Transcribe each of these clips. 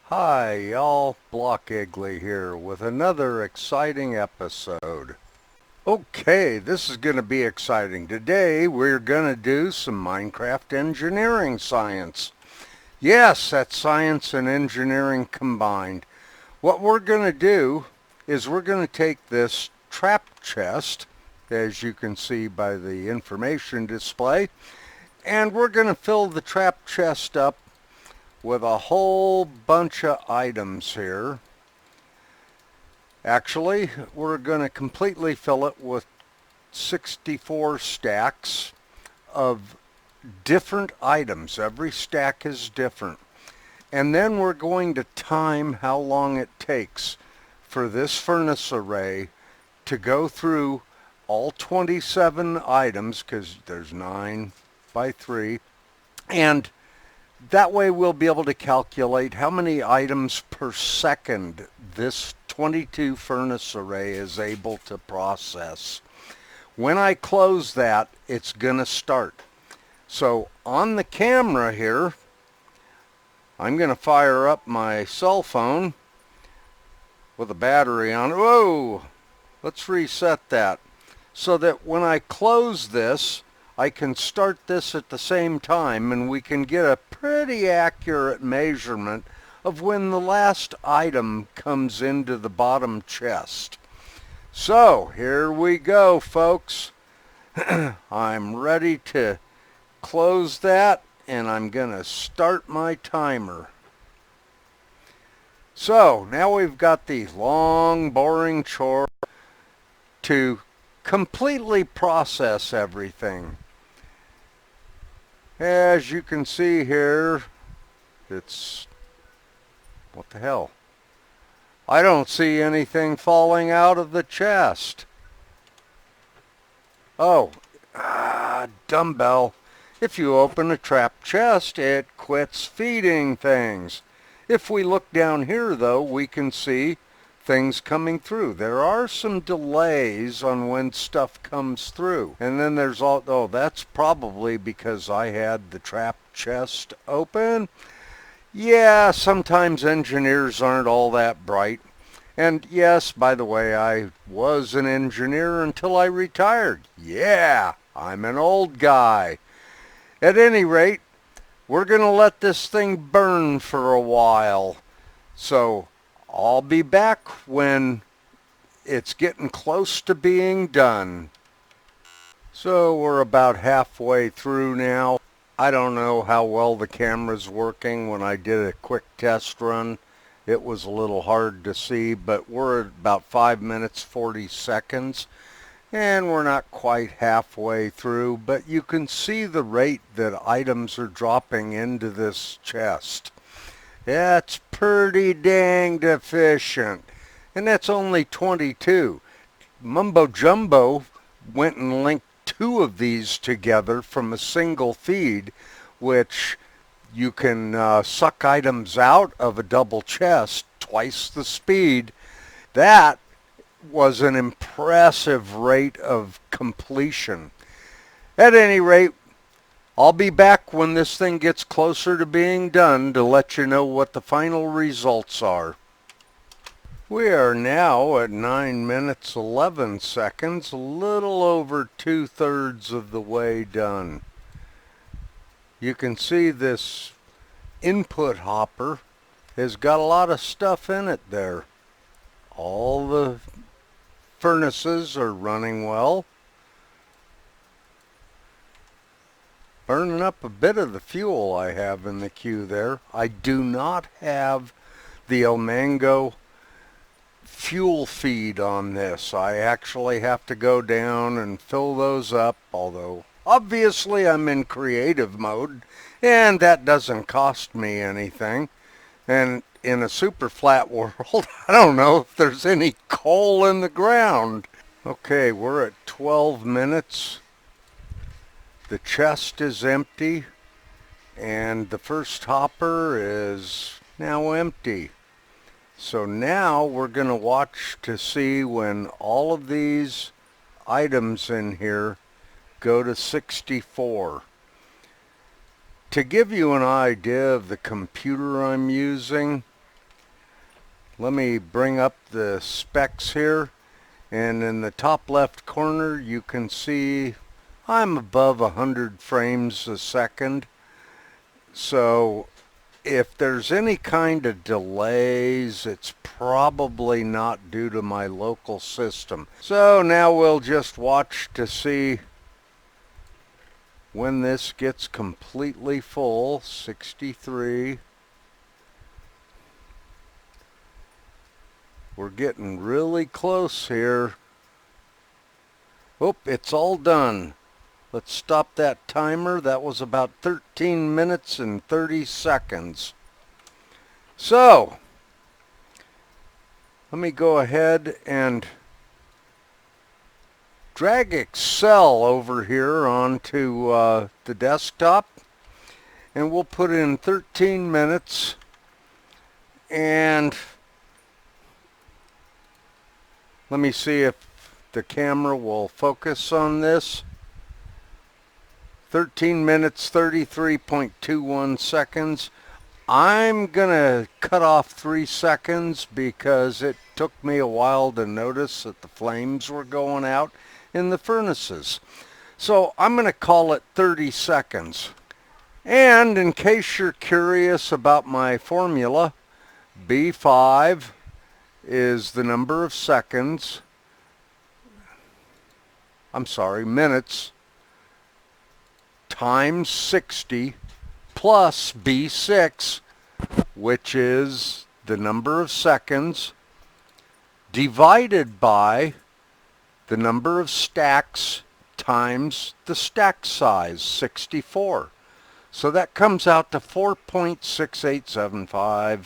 Hi y'all, Block Igli here with another exciting episode. Okay, this is going to be exciting. Today we're going to do some Minecraft engineering science. Yes, that's science and engineering combined. What we're going to do is we're going to take this trap chest, as you can see by the information display, and we're going to fill the trap chest up with a whole bunch of items here. Actually, we're going to completely fill it with 64 stacks of different items. Every stack is different. And then we're going to time how long it takes for this furnace array to go through all 27 items, because there's 9 by 3, and that way we'll be able to calculate how many items per second this 22 furnace array is able to process. When I close that, it's going to start. So on the camera here, I'm going to fire up my cell phone with a battery on it. Whoa! Let's reset that so that when I close this, I can start this at the same time and we can get a pretty accurate measurement of when the last item comes into the bottom chest. So here we go, folks. I'm ready to close that and I'm going to start my timer. So now we've got the long, boring chore to completely process everything. As you can see here, it's... what the hell? I don't see anything falling out of the chest. Oh, dumbbell. If you open a trap chest, it quits feeding things. If we look down here, though, we can see things coming through. There are some delays on when stuff comes through. And then there's all, oh, that's probably because I had the trap chest open. Yeah, sometimes engineers aren't all that bright. And yes, by the way, I was an engineer until I retired. Yeah, I'm an old guy. At any rate, we're going to let this thing burn for a while. So I'll be back when it's getting close to being done. So we're about halfway through now. I don't know how well the camera's working. When I did a quick test run, it was a little hard to see, but we're at about 5 minutes 40 seconds and we're not quite halfway through, but you can see the rate that items are dropping into this chest. That's pretty dang efficient. And that's only 22. Mumbo Jumbo went and linked 2 of these together from a single feed, which you can suck items out of a double chest twice the speed. That was an impressive rate of completion. At any rate, I'll be back when this thing gets closer to being done to let you know what the final results are. We are now at 9 minutes 11 seconds, a little over 2/3 of the way done. You can see this input hopper has got a lot of stuff in it there. All the furnaces are running well. Burning up a bit of the fuel I have in the queue there. I do not have the ilMango fuel feed on this. I actually have to go down and fill those up, although obviously I'm in creative mode and that doesn't cost me anything. And in a superflat world, I don't know if there's any coal in the ground. Okay, we're at 12 minutes. The chest is empty, and the first hopper is now empty. So now we're going to watch to see when all of these items in here go to 64. To give you an idea of the computer I'm using, Let me bring up the specs here, and in the top left corner you can see I'm above 100 frames a second. So if there's any kind of delays, it's probably not due to my local system. So now we'll just watch to see when this gets completely full. 63. We're getting really close here. Oh, it's all done. Let's stop that timer. That was about 13 minutes and 30 seconds. So, let me go ahead and drag Excel over here onto the desktop. And we'll put in 13 minutes. And let me see if the camera will focus on this. 13 minutes, 33.21 seconds. I'm going to cut off 3 seconds because it took me a while to notice that the flames were going out in the furnaces. So I'm going to call it 30 seconds. And in case you're curious about my formula, B5 is the number of seconds, minutes, times 60 plus B6, which is the number of seconds, divided by the number of stacks times the stack size, 64. So that comes out to 4.6875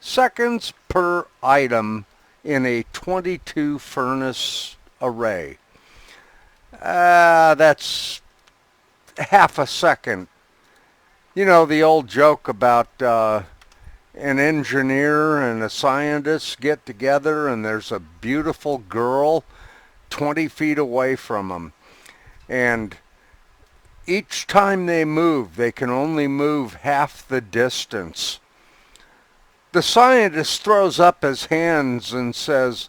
seconds per item in a 22 furnace array. That's half a second. You know the old joke about an engineer and a scientist get together and there's a beautiful girl 20 feet away from them. And each time they move, they can only move half the distance. The scientist throws up his hands and says,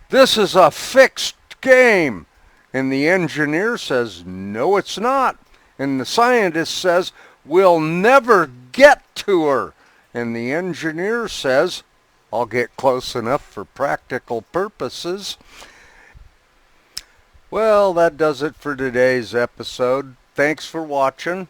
"This is a fixed game." And the engineer says, "No, it's not." And the scientist says, "We'll never get to her." And the engineer says, "I'll get close enough for practical purposes." Well, that does it for today's episode. Thanks for watching.